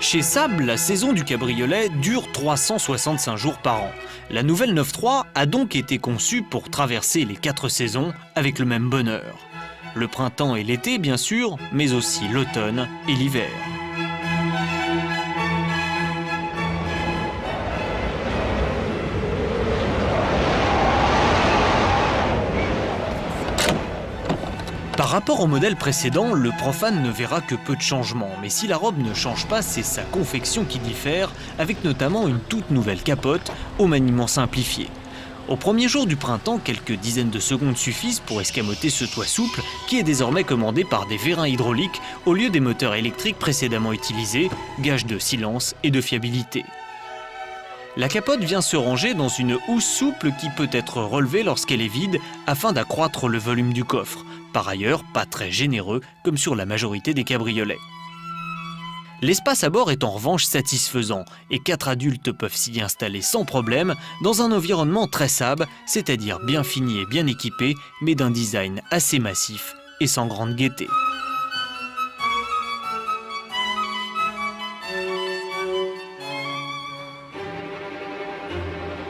Chez Saab, la saison du cabriolet dure 365 jours par an. La nouvelle 9.3 a donc été conçue pour traverser les 4 saisons avec le même bonheur. Le printemps et l'été, bien sûr, mais aussi l'automne et l'hiver. Par rapport au modèle précédent, le profane ne verra que peu de changements. Mais si la robe ne change pas, c'est sa confection qui diffère, avec notamment une toute nouvelle capote au maniement simplifié. Au premier jour du printemps, quelques dizaines de secondes suffisent pour escamoter ce toit souple qui est désormais commandé par des vérins hydrauliques au lieu des moteurs électriques précédemment utilisés, gage de silence et de fiabilité. La capote vient se ranger dans une housse souple qui peut être relevée lorsqu'elle est vide afin d'accroître le volume du coffre. Par ailleurs, pas très généreux comme sur la majorité des cabriolets. L'espace à bord est en revanche satisfaisant et 4 adultes peuvent s'y installer sans problème dans un environnement très Saab, c'est-à-dire bien fini et bien équipé, mais d'un design assez massif et sans grande gaieté.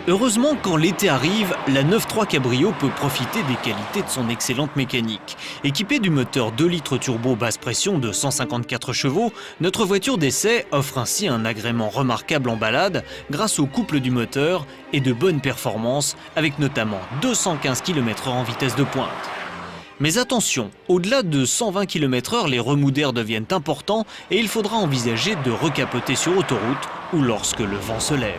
Heureusement, quand l'été arrive, la 9.3 Cabrio peut profiter des qualités de son excellente mécanique. Équipée du moteur 2 litres turbo basse pression de 154 chevaux, notre voiture d'essai offre ainsi un agrément remarquable en balade grâce au couple du moteur et de bonnes performances avec notamment 215 km/h en vitesse de pointe. Mais attention, au-delà de 120 km/h, les remous d'air deviennent importants et il faudra envisager de recapoter sur autoroute ou lorsque le vent se lève.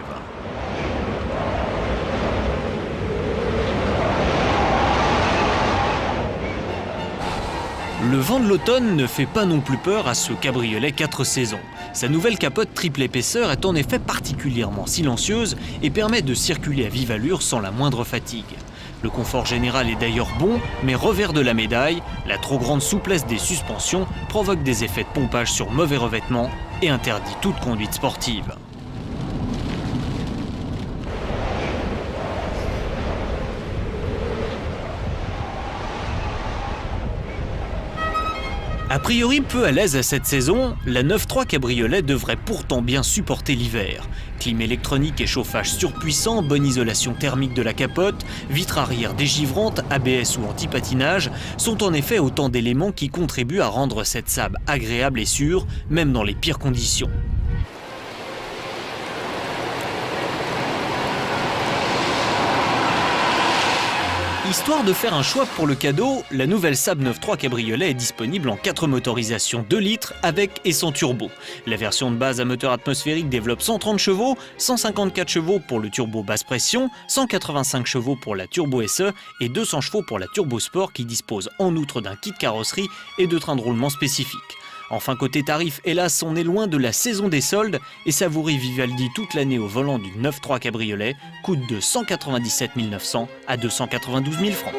Le vent de l'automne ne fait pas non plus peur à ce cabriolet 4 saisons. Sa nouvelle capote triple épaisseur est en effet particulièrement silencieuse et permet de circuler à vive allure sans la moindre fatigue. Le confort général est d'ailleurs bon, mais revers de la médaille, la trop grande souplesse des suspensions provoque des effets de pompage sur mauvais revêtement et interdit toute conduite sportive. A priori peu à l'aise à cette saison, la 9.3 Cabriolet devrait pourtant bien supporter l'hiver. Clim électronique et chauffage surpuissant, bonne isolation thermique de la capote, vitres arrière dégivrantes, ABS ou anti-patinage sont en effet autant d'éléments qui contribuent à rendre cette Saab agréable et sûre, même dans les pires conditions. Histoire de faire un choix pour le cadeau, la nouvelle Saab 9.3 Cabriolet est disponible en 4 motorisations 2 litres avec et sans turbo. La version de base à moteur atmosphérique développe 130 chevaux, 154 chevaux pour le turbo basse pression, 185 chevaux pour la turbo SE et 200 chevaux pour la turbo sport qui dispose en outre d'un kit carrosserie et de train de roulement spécifique. Enfin côté tarif, hélas, on est loin de la saison des soldes et savourer Vivaldi toute l'année au volant d'une 9.3 Cabriolet coûte de 197 900 à 292 000 francs.